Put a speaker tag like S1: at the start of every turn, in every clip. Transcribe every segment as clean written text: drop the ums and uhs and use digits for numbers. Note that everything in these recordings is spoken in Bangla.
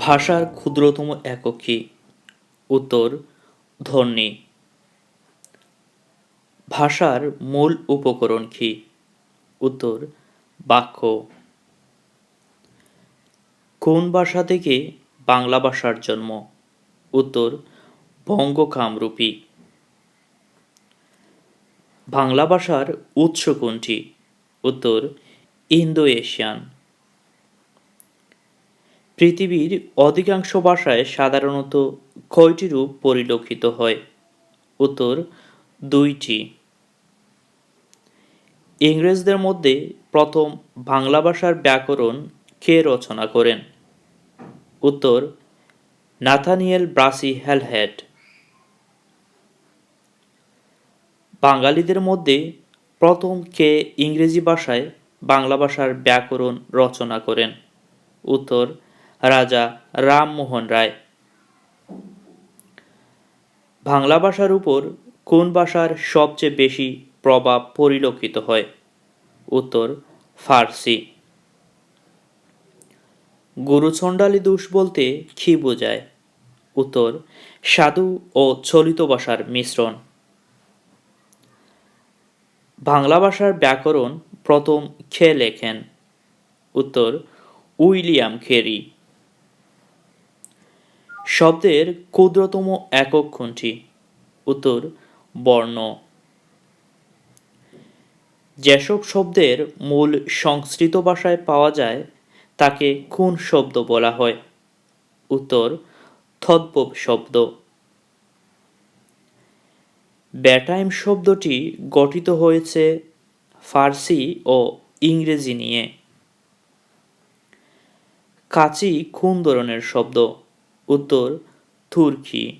S1: ভাষার ক্ষুদ্রতম একক কি? উত্তর ধ্বনি। ভাষার মূল উপকরণ কি? উত্তর বাক্য। কোন ভাষা থেকে বাংলা ভাষার জন্ম? উত্তর বঙ্গ কামরূপী। বাংলা ভাষার উৎস কোনটি? উত্তর ইন্দো এশিয়ান। পৃথিবীর অধিকাংশ ভাষায় সাধারণত কয়টি রূপ পরিলক্ষিত হয়? উত্তর দুইটি। ইংরেজদের মধ্যে প্রথম বাংলা ভাষার ব্যাকরণ কে রচনা করেন? উত্তর নাথানিয়েল ব্রাসি হ্যালহেড। বাঙালিদের মধ্যে প্রথম কে ইংরেজি ভাষায় বাংলা ভাষার ব্যাকরণ রচনা করেন? উত্তর রাজা রামমোহন রায়। বাংলা ভাষার উপর কোন ভাষার সবচেয়ে বেশি প্রভাব পরিলক্ষিত হয়? উত্তর ফার্সি। গুরুচণ্ডালী দোষ বলতে কি বোঝায়? উত্তর সাধু ও চলিত ভাষার মিশ্রণ। বাংলা ভাষার ব্যাকরণ প্রথম কে লেখেন? উত্তর উইলিয়াম ক্যারি। শব্দের ক্ষুদ্রতম একক কোনটি? উত্তর বর্ণ। যেসব শব্দের মূল সংস্কৃত ভাষায় পাওয়া যায় তাকে কোন শব্দ বলা হয়? উত্তর তদ্ভব শব্দ। ব্যাটাইম শব্দটি গঠিত হয়েছে ফার্সি ও ইংরেজি নিয়ে। কাচি কোন ধরনের শব্দ? উত্তর তুর্কি।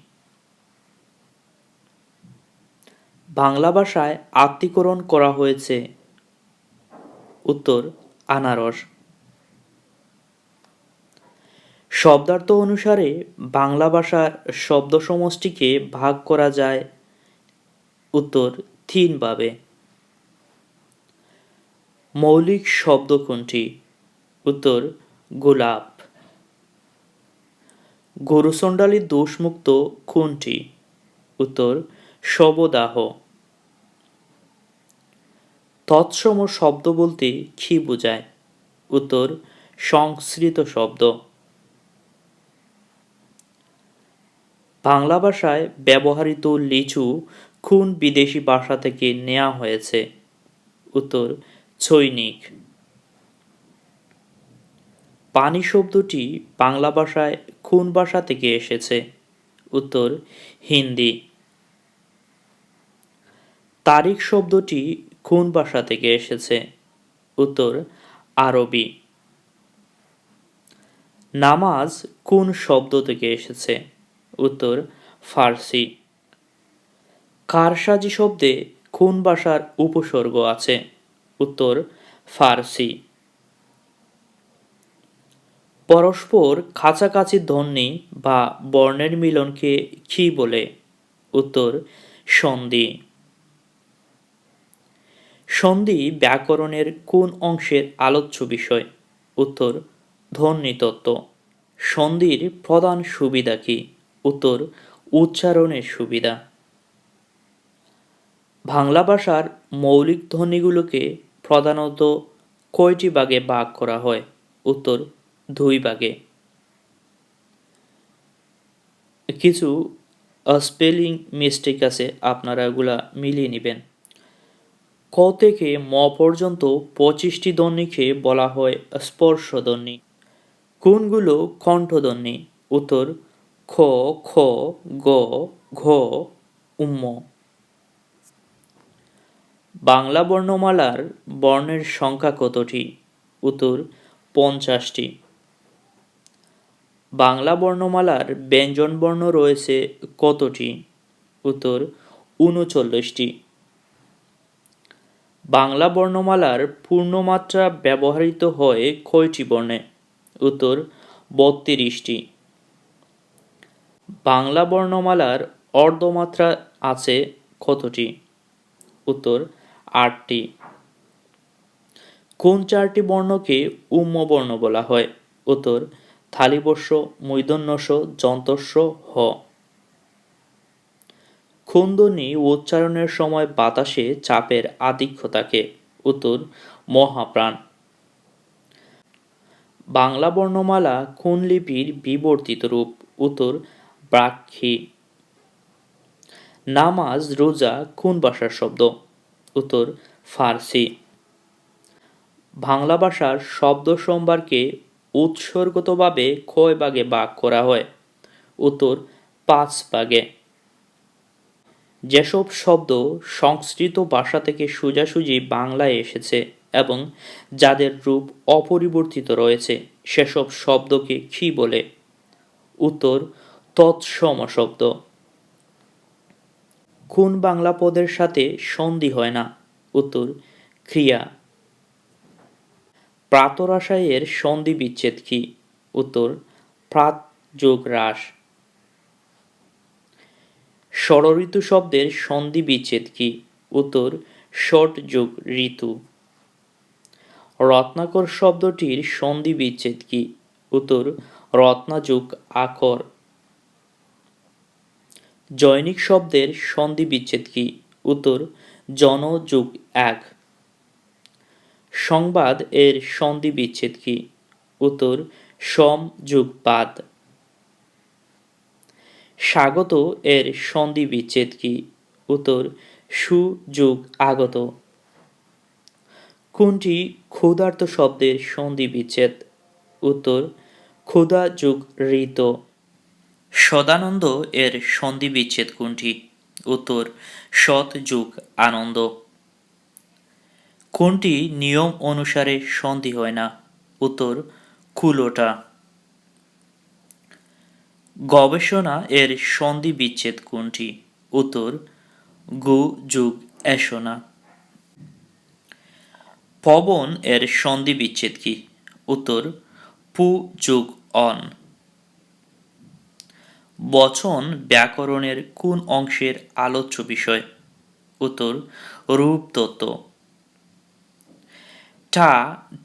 S1: বাংলা ভাষায় আত্মীকরণ করা হয়েছে? উত্তর আনারস। শব্দার্থ অনুসারে বাংলা ভাষার শব্দ সমষ্টিকে ভাগ করা যায়? উত্তর তিন ভাবে। মৌলিক শব্দ কোনটি? উত্তর গোলাপ। গুরুচণ্ডালী দোষমুক্ত কোনটি? উত্তর শবদাহ। তৎসম শব্দ বলতে কি বোঝায়? উত্তর সংস্কৃত শব্দ। বাংলা ভাষায় ব্যবহৃত লিচু কোন বিদেশি ভাষা থেকে নেওয়া হয়েছে? উত্তর চৈনিক। পানি শব্দটি বাংলা ভাষায় কোন ভাষা থেকে এসেছে? উত্তর হিন্দি। তারিখ শব্দটি কোন ভাষা থেকে এসেছে? উত্তর আরবি। নামাজ কোন শব্দ থেকে এসেছে? উত্তর ফার্সি। কারসাজি শব্দে কোন ভাষার উপসর্গ আছে? উত্তর ফার্সি। পরস্পর কাছাকাছি ধ্বনি বা বর্ণের মিলনকে কি বলে? উত্তর সন্ধি। সন্ধি ব্যাকরণের কোন অংশের আলোচ্য বিষয়? উত্তর ধ্বনিতত্ত্ব। সন্ধির প্রধান সুবিধা কি? উত্তর উচ্চারণের সুবিধা। বাংলা ভাষার মৌলিক ধ্বনিগুলোকে প্রধানত কয়টি ভাগে ভাগ করা হয়? উত্তর দুই ভাগে। কিছু স্পেলিং মিস্টেক আছে, আপনারা এগুলা মিলিয়ে নেবেন। ক থেকে ম পর্যন্ত 25টি ধ্বনিকে বলা হয় স্পর্শধ্বনি। কোনগুলো কণ্ঠধ্বনি? উত্তর খ, খ, গ, ঘ, উম্ম। বাংলা বর্ণমালার বর্ণের সংখ্যা কতটি? উত্তর 50টি। বাংলা বর্ণমালার ব্যঞ্জনবর্ণ রয়েছে কতটি? উত্তর 39টি। বাংলা বর্ণমালার পূর্ণমাত্রা ব্যবহৃত হয় কয়টি বর্ণে? উত্তর 32টি। বাংলা বর্ণমালার অর্ধমাত্রা আছে কতটি? উত্তর 8টি। কোন চারটি বর্ণকে উম্ম বর্ণ বলা হয়? উত্তর থালিবস্য মূর্ধন্যস্য যন্তস্য হ। খুন্দনি উচ্চারণের সময় বাতাসে চাপের আধিক্য থাকে। উত্তর মহাপ্রাণ। বাংলা বর্ণমালা কোন লিপির বিবর্তিত রূপ? উত্তর ব্রাহ্মী। নামাজ রোজা কোন ভাষার শব্দ? উত্তর ফার্সি। বাংলা ভাষার শব্দ সম্ভারকে উৎসর্গতভাবে কয় ভাগে ভাগ করা হয়? উত্তর 5 ভাগে। যেসব শব্দ সংস্কৃত ভাষা থেকে সোজাসুজি বাংলায় এসেছে এবং যাদের রূপ অপরিবর্তিত রয়েছে সেসব শব্দকে কী বলে? উত্তর তৎসম শব্দ। কোন বাংলা পদের সাথে সন্ধি হয় না? উত্তর ক্রিয়া। প্রাতরাশায়ের সন্ধি বিচ্ছেদ কি? উত্তর প্রাত যোগ হ্রাস। ষড়ঋতু শব্দের সন্ধি বিচ্ছেদ কি? উত্তর ষট যোগ ঋতু। রত্নাকর শব্দটির সন্ধি বিচ্ছেদ কি? উত্তর রত্না যোগ আকর। জৈনিক শব্দের সন্ধি বিচ্ছেদ কি? উত্তর জন যোগ এক। সংবাদ এর সন্ধি বিচ্ছেদ কি? উত্তর সম যোগ বাদ। স্বাগত এর সন্ধি বিচ্ছেদ কি? উত্তর সু যোগ আগত। কোনটি ক্ষুধার্ত শব্দের সন্ধি বিচ্ছেদ? উত্তর ক্ষুধা যোগ ঋত। সদানন্দ এর সন্ধি বিচ্ছেদ কোনটি? উত্তর সৎ যোগ আনন্দ। কোনটি নিয়ম অনুসারে সন্ধি হয় না? উত্তর কুলোটা। গবেষণা এর সন্ধি বিচ্ছেদ কোনটি? উত্তর গু যোগ এষণা। পবন এর সন্ধি বিচ্ছেদ কি? উত্তর পু যোগ অন। বচন ব্যাকরণের কোন অংশের আলোচ্য বিষয়? উত্তর রূপতত্ত্ব। টা,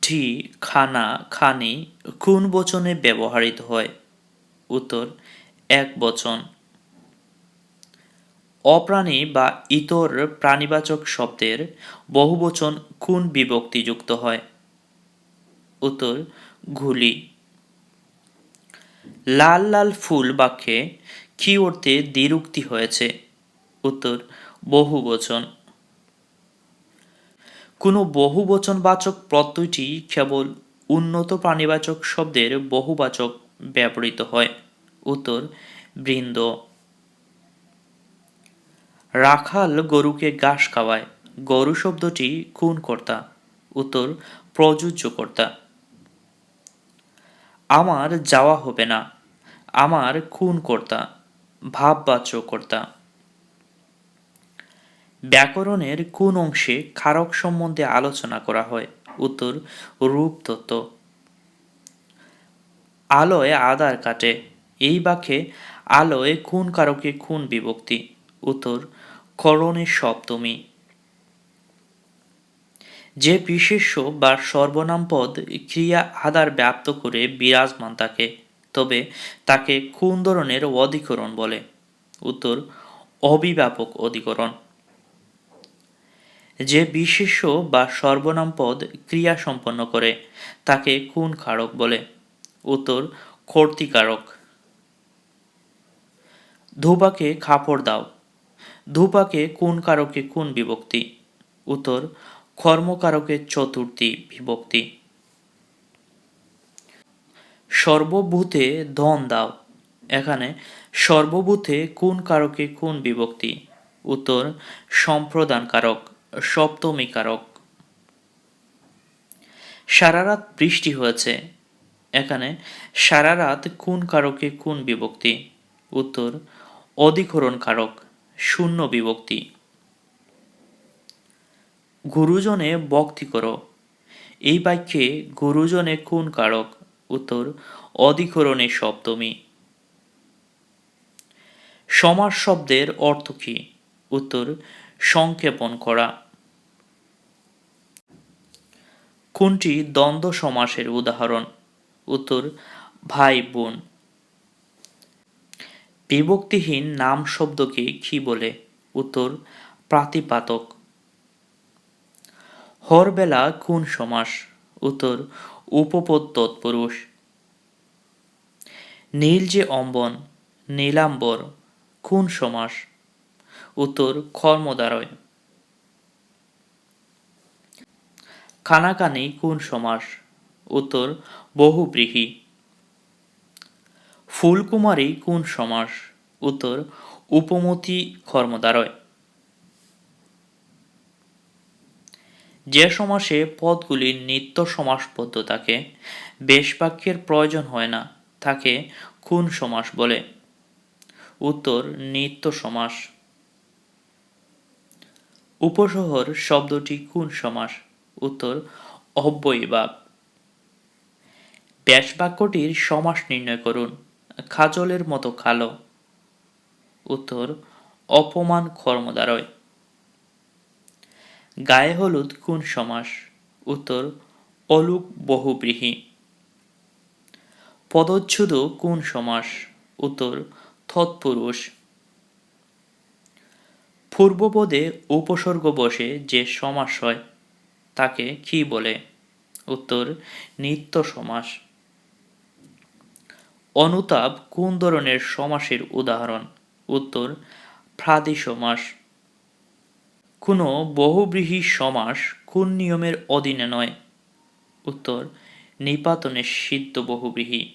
S1: ঢি, খানা, খানি কোন বচনে ব্যবহৃত হয়? উত্তর একবচন। অপ্রাণী বা ইতর প্রাণীবাচক শব্দের বহুবচন কোন বিভক্তি যুক্ত হয়? উত্তর ঘুলি। লাল লাল ফুল বাক্যে কি অর্থে দ্বিরুক্তি হয়েছে? উত্তর বহুবচন। কোনো বহুবচনবাচক প্রত্যয়টি কেবল উন্নত প্রাণীবাচক শব্দের বহুবাচক ব্যবহৃত হয়? উত্তর বৃন্দ। রাখাল গরুকে ঘাস খাওয়ায় গরু শব্দটি কোন কর্তা? উত্তর প্রযোজ্য কর্তা। আমার যাওয়া হবে না আমার কোন কর্তা? ভাববাচ্য কর্তা। ব্যাকরণের কোন অংশে কারক সম্বন্ধে আলোচনা করা হয়? উত্তর রূপতত্ত্ব। আলোয় আধার কাটে এই বাক্যে আলোয় কোন কারকে কোন বিভক্তি? উত্তর করণের সপ্তমী। যে বিশেষ্য বা সর্বনাম পদ ক্রিয়া আধার ব্যাপ্ত করে বিরাজমান থাকে তবে তাকে কোন ধরনের অধিকরণ বলে? উত্তর অবিব্যাপক অধিকরণ। যে বিশেষ্য বা সর্বনাম পদ ক্রিয়া সম্পন্ন করে তাকে কোন কারক বলে? উত্তর কর্তৃকারক। ধূপাকে কাপড় দাও ধূপাকে কোন কারকে কোন বিভক্তি? উত্তর কর্মকারকের চতুর্থী বিভক্তি। সর্বভূতে ধন দাও এখানে সর্বভূতে কোন কারকে কোন বিভক্তি? উত্তর সম্প্রদান কারক সপ্তমী কারক। সারারাত বৃষ্টি হয়েছে এখানে সারারাত কোন কারকে কোন বিভক্তি? উত্তর অধিকরণ কারক শূন্য বিভক্তি। গুরুজনে ভক্তি করো এই বাক্যে গুরুজনে কোন কারক? উত্তর অধিকরণে সপ্তমী। সমাস শব্দের অর্থ কি? উত্তর সংক্ষেপণ করা। কোনটি দ্বন্দ্ব সমাসের উদাহরণ? উত্তর ভাই বোন। বিভক্তিহীন নাম শব্দকে কি বলে? উত্তর প্রাতিপাতক। হরবেলা কোন সমাস? উত্তর উপপদ তৎপুরুষ। নীল যে অম্বন, নীলাম্বর কোন সমাস? উত্তর কর্মদ্বারয়। কানাকানি কোন সমাস? উত্তর বহুব্রীহি। ফুলকুমারী কোন সমাস? উত্তর উপমতি কর্মদ্বারয়। যে সমাসে পদগুলির নিত্য সমাসবদ্ধ থাকে, বেশ বাক্যের প্রয়োজন হয় না, তাকে কোন সমাস বলে? উত্তর নিত্য সমাস। উপসর্গ শব্দটি কোন সমাস? উত্তর অব্যয়ীভাব। ব্যাস বাক্যটির সমাস নির্ণয় করুন। কাজলের মতো কালো। উত্তর অপমান কর্মদ্বারয়। গায়ে হলুদ কোন সমাস? উত্তর অলুক বহুব্রীহি। পদচ্যুত কোন সমাস? উত্তর তৎপুরুষ। পূর্বপদে উপসর্গ বসে যে সমাস হয় তাকে কি বলে? উত্তর নিত্য সমাস। অনুতাপ কোন ধরনের সমাসের উদাহরণ? উত্তর প্রাদি সমাস। কোনো বহুব্রীহি সমাস কোন নিয়মের অধীনে নয়? উত্তর নিপাতনে সিদ্ধ বহুব্রীহি।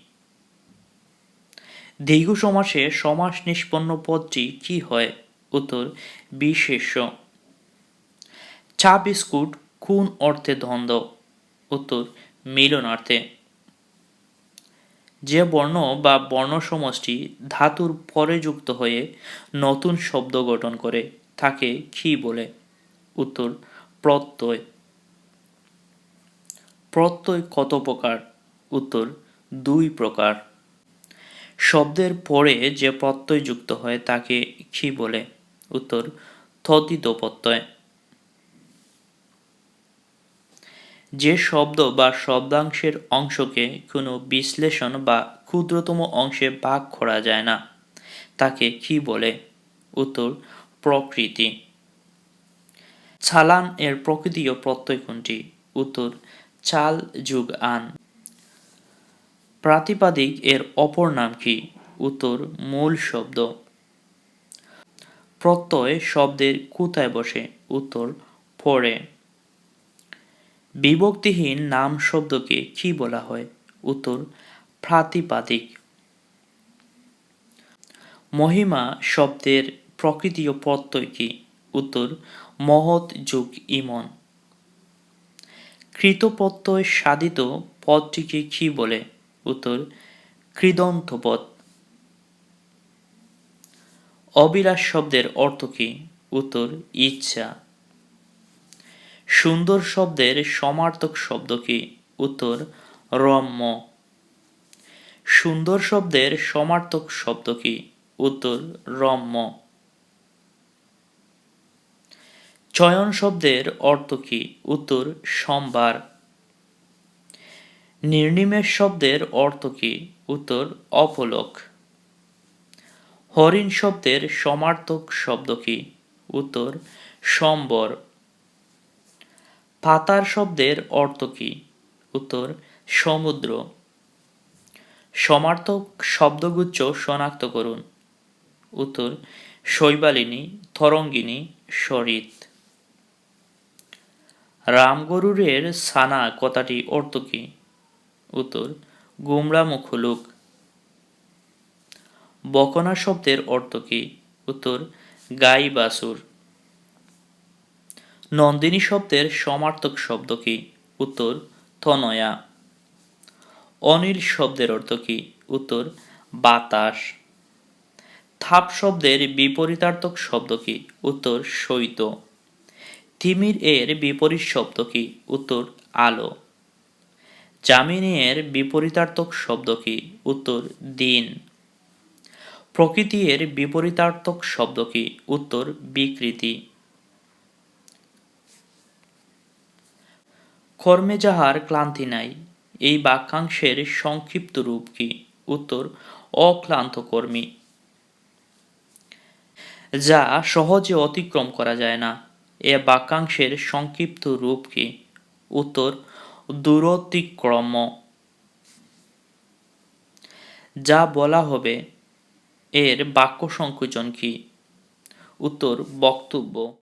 S1: দীর্ঘ সমাসে সমাস নিষ্পন্ন পদটি কি হয়? উত্তর বিশেষ্য। চা বিস্কুট কোন অর্থে দ্বন্দ্ব? উত্তর মিলনার্থে। যে বর্ণ বা বর্ণসমষ্টি ধাতুর পরে যুক্ত হয়ে নতুন শব্দ গঠন করে তাকে কি বলে? উত্তর প্রত্যয়। প্রত্যয় কত প্রকার? উত্তর দুই প্রকার। শব্দের পরে যে প্রত্যয় যুক্ত হয় তাকে কি বলে? উত্তর তদ্ধিত প্রত্যয়। যে শব্দ বা শব্দাংশের অংশকে কোনো বিশ্লেষণ বা ক্ষুদ্রতম অংশে ভাগ করা যায় না তাকে কি বলে? উত্তর প্রকৃতি। চালান এর প্রকৃতিও প্রত্যয় কোনটি? উত্তর চাল যুগ আন। প্রাতিপাদিক এর অপর নাম কি? উত্তর মূল শব্দ। প্রত্যয় শব্দের কোথায় বসে? উত্তর পরে। বিভক্তিহীন নাম শব্দকে কি বলা হয়? উত্তর প্রাতিপাদিক। মহিমা শব্দের প্রকৃতি ও প্রত্যয় কি? উত্তর মহৎ যুগ ইমন। কৃত প্রত্যয় সাধিত পদটিকে কি বলে? উত্তর কৃদন্ত পদ। অবিলাস শব্দের অর্থ কি? উত্তর ইচ্ছা। সুন্দর শব্দের সমার্থক শব্দ কি? উত্তর রম্য। সুন্দর শব্দের সমার্থক শব্দ কি? উত্তর রম্য। চয়ন শব্দের অর্থ কি? উত্তর সম্ভার। নির্নিমেষ শব্দের অর্থ কি? উত্তর অপলক। হরিণ শব্দের সমার্থক শব্দ কি? উত্তর সম্বর। পাতার শব্দের অর্থ কি? উত্তর সমুদ্র। সমার্থক শব্দগুচ্ছ শনাক্ত করুন। উত্তর শৈবালিনী, তরঙ্গিনী, সরিত। রামগরুরের ছানা কথাটি অর্থ কি? উত্তর গুমরামুখ লোক। বকনা শব্দের অর্থ কি? উত্তর গাই বাছুর। নন্দিনী শব্দের সমার্থক শব্দ কি? উত্তর তনয়া। অনিল শব্দের অর্থ কি? উত্তর বাতাস। থাপ শব্দের বিপরীতার্থক শব্দ কি? উত্তর শৈত। তিমির এর বিপরীত শব্দ কি? উত্তর আলো। যামিনী এর বিপরীতার্থক শব্দ কি? উত্তর দিন। প্রকৃতি এর বিপরীতার্থক শব্দ কি? উত্তর বিকৃতি। কর্মে যাহার ক্লান্তি নাই, এই বাক্যাংশের সংক্ষিপ্ত রূপ কি? উত্তর অক্লান্ত কর্মী। যা সহজে অতিক্রম করা যায় না, এ বাক্যাংশের সংক্ষিপ্ত রূপ কি? উত্তর দূরতিক্রম্য। যা বলা হবে এর বাক্য সংকোচন কি? উত্তর বক্তব্য।